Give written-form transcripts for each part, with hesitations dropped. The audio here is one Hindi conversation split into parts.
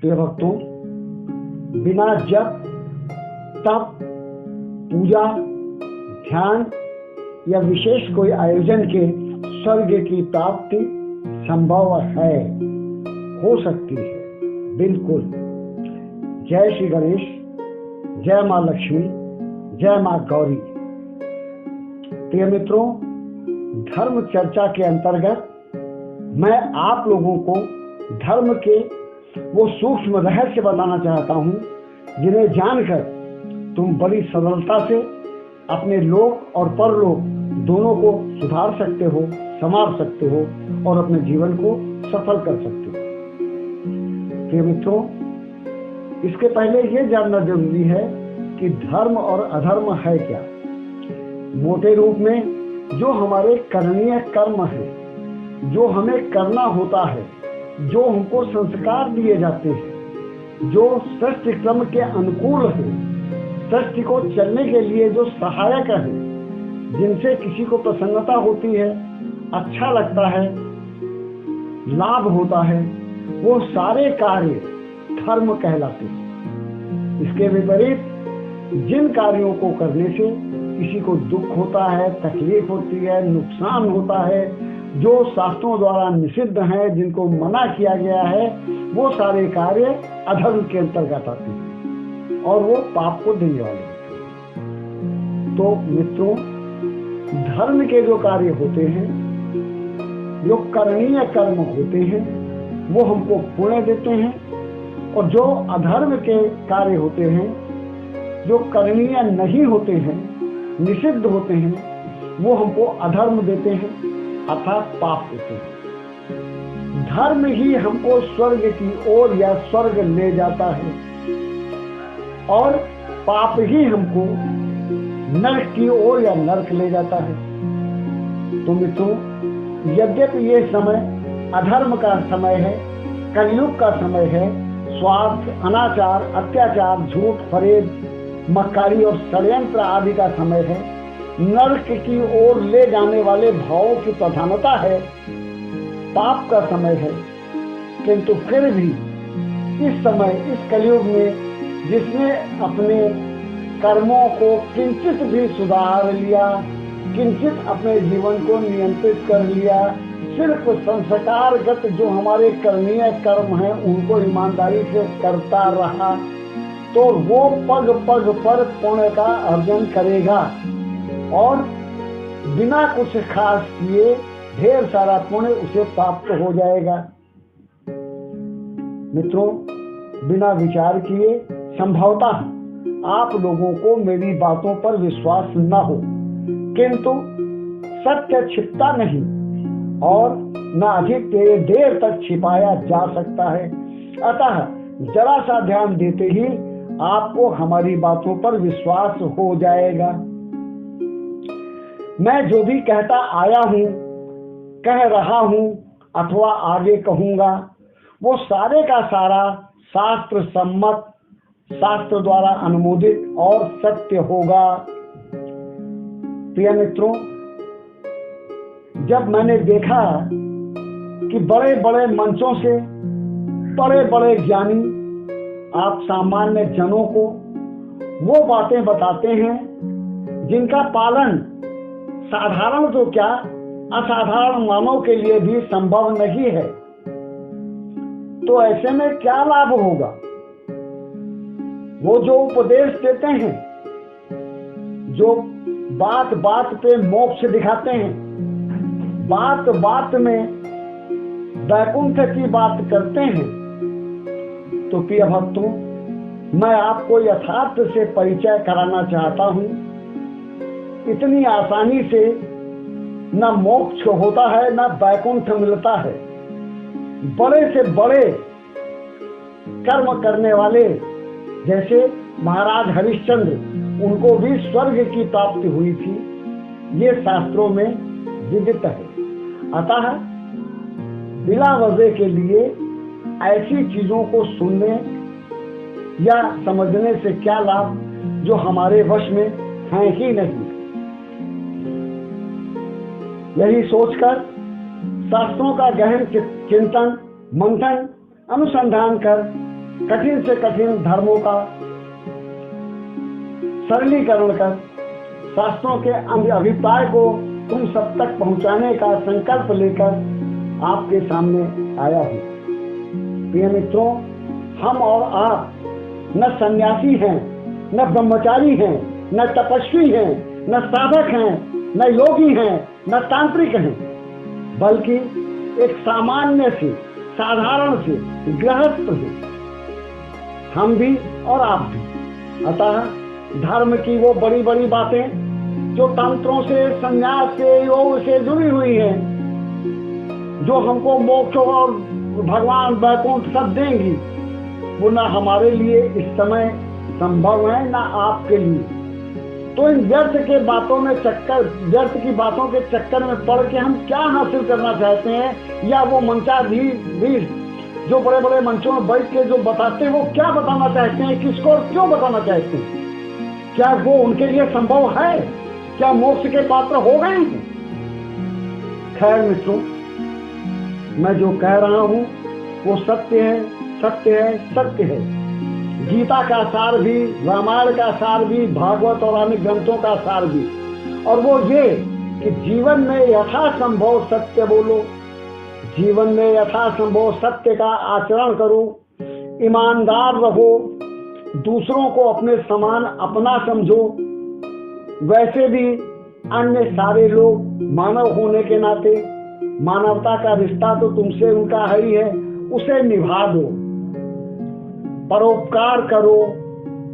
प्रिय भक्तों, बिना जप, तप, पूजा, ध्यान या विशेष कोई आयोजन के स्वर्ग की प्राप्ति संभव है, हो सकती है, बिल्कुल। जय श्री गणेश, जय माँ लक्ष्मी, जय माँ गौरी। प्रिय मित्रों, धर्म चर्चा के अंतर्गत मैं आप लोगों को धर्म के वो सूक्ष्म रहस्य बताना चाहता हूँ, जिन्हें जानकर तुम बड़ी सरलता से अपने लोक और परलोक दोनों को सुधार सकते हो, संवार सकते हो और अपने जीवन को सफल कर सकते हो। प्रिय मित्रों, इसके पहले ये जानना जरूरी है कि धर्म और अधर्म है क्या। मोटे रूप में जो हमारे करणीय कर्म है, जो हमें करना होता है, जो हमको संस्कार दिए जाते हैं, जो सृष्टि क्रम के अनुकूल है, सृष्टि को चलने के लिए जो सहायक है, जिनसे किसी को प्रसन्नता होती है, अच्छा लगता है, लाभ होता है, वो सारे कार्य धर्म कहलाते हैं। इसके विपरीत जिन कार्यों को करने से किसी को दुख होता है, तकलीफ होती है, नुकसान होता है, जो शास्त्रों द्वारा निषिद्ध हैं, जिनको मना किया गया है, वो सारे कार्य अधर्म के अंतर्गत आते हैं और वो पाप को देने वाले होते हैं। तो मित्रों, धर्म के जो कार्य होते हैं, जो करणीय कर्म होते हैं, वो हमको पुण्य देते हैं, और जो अधर्म के कार्य होते हैं, जो करणीय नहीं होते हैं, निषिद्ध होते हैं, वो हमको अधर्म देते हैं, अर्थात पाप देते हैं। धर्म ही हमको स्वर्ग की ओर या स्वर्ग ले जाता है और पाप ही हमको नरक की ओर या नरक ले जाता है। तो मित्रों, यद्यपि ये समय अधर्म का समय है, कलयुग का समय है, स्वार्थ, अनाचार, अत्याचार, झूठ, फरेब, मक्कारी और षड्यंत्र आदि का समय है, नरक की ओर ले जाने वाले भावों की प्रधानता है, पाप का समय है, किंतु फिर भी इस समय, इस कलयुग में जिसने अपने कर्मों को किंचित भी सुधार लिया, किंचित अपने जीवन को नियंत्रित कर लिया, सिर्फ संस्कारगत जो हमारे करणीय कर्म हैं उनको ईमानदारी से करता रहा, तो वो पग पग पर पुण्य का अर्जन करेगा और बिना कुछ खास किए ढेर सारा पुण्य उसे प्राप्त हो जाएगा। मित्रों, बिना विचार किए संभवतः आप लोगों को मेरी बातों पर विश्वास न हो, किंतु सत्य छिपता नहीं और न अधिक देर तक छिपाया जा सकता है। अतः जरा सा ध्यान देते ही आपको हमारी बातों पर विश्वास हो जाएगा। मैं जो भी कहता आया हूँ, कह रहा हूँ अथवा आगे कहूँगा, वो सारे का सारा शास्त्र सम्मत, शास्त्र द्वारा अनुमोदित और सत्य होगा। प्रिय मित्रों, जब मैंने देखा कि बड़े बड़े मंचों से बड़े बड़े ज्ञानी आप सामान्य जनों को वो बातें बताते हैं जिनका पालन साधारण तो क्या, असाधारण मानव के लिए भी संभव नहीं है, तो ऐसे में क्या लाभ होगा। वो जो उपदेश देते हैं, जो बात बात पे मोक्ष दिखाते हैं, बात बात में वैकुंठ की बात करते हैं, तो प्रिय भक्तों, मैं आपको यथार्थ से परिचय कराना चाहता हूँ। इतनी आसानी से न मोक्ष होता है, न वैकुंठ मिलता है। बड़े से बड़े कर्म करने वाले जैसे महाराज हरिश्चंद्र, उनको भी स्वर्ग की प्राप्ति हुई थी, ये शास्त्रों में विदित है। अतः बिना वजह के लिए ऐसी चीजों को सुनने या समझने से क्या लाभ जो हमारे वश में है ही नहीं। यही सोचकर शास्त्रों का गहन चिंतन, मंथन, अनुसंधान कर कठिन से कठिन धर्मों का सरलीकरण कर शास्त्रों के अभिप्राय को तुम सब तक पहुंचाने का संकल्प लेकर आपके सामने आया हूं। प्रिय मित्रों, हम और आप न सन्यासी हैं, न ब्रह्मचारी हैं, न तपस्वी हैं, न साधक हैं, न योगी हैं, न तांत्रिक हैं, बल्कि एक सामान्य से साधारण से गृहस्थ हैं, हम भी और आप भी। अतः धर्म की वो बड़ी बड़ी बातें जो तंत्रों से, संन्यास से, योग से जुड़ी हुई हैं, जो हमको मोक्ष और भगवान वैकुंठ सब देंगी, वो ना हमारे लिए इस समय संभव है, ना आपके लिए। तो इन व्यर्थ की बातों के चक्कर में पड़ के हम क्या हासिल करना चाहते हैं, या वो मंचाधीश जो बड़े बड़े मंचों में बैठ के जो बताते हैं, वो क्या बताना चाहते हैं, किसको और क्यों बताना चाहते हैं? क्या वो उनके लिए संभव है? क्या मोक्ष के पात्र हो गए हैं? खैर मित्रों, मैं जो कह रहा हूं वो सत्य है, सत्य है, सत्य है। गीता का सार भी, रामायण का सार भी, भागवत और अन्य ग्रंथों का सार भी। और वो ये कि जीवन में यथासंभव सत्य बोलो, जीवन में यथासंभव सत्य का आचरण करो, ईमानदार रहो, दूसरों को अपने समान अपना समझो। वैसे भी अन्य सारे लोग मानव होने के नाते, मानवता का रिश्ता तो तुमसे उनका है ही है, उसे निभा दो, परोपकार करो,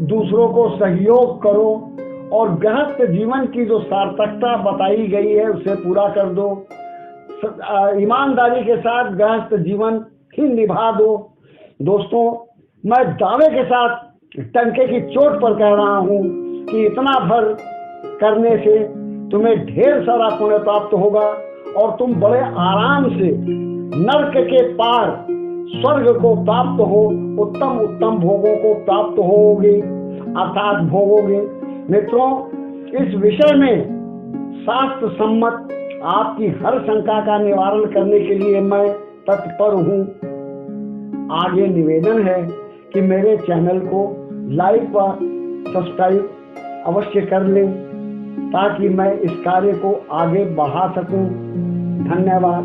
दूसरों को सहयोग करो, और गृहस्थ जीवन की जो सार्थकता बताई गई है उसे पूरा कर दो। ईमानदारी के साथ गृहस्थ जीवन ही निभा दो। दोस्तों, मैं दावे के साथ टंके की चोट पर कह रहा हूं कि इतना भर करने से तुम्हें ढेर सारा पुण्य प्राप्त होगा और तुम बड़े आराम से नरक के पार स्वर्ग को प्राप्त हो, उत्तम उत्तम भोगों को प्राप्त होगे, अर्थात भोगोगे। मित्रों, इस विषय में शास्त्र सम्मत आपकी हर शंका का निवारण करने के लिए मैं तत्पर हूँ। आगे निवेदन है कि मेरे चैनल को लाइक व सब्सक्राइब अवश्य कर लें, ताकि मैं इस कार्य को आगे बढ़ा सकूं। धन्यवाद।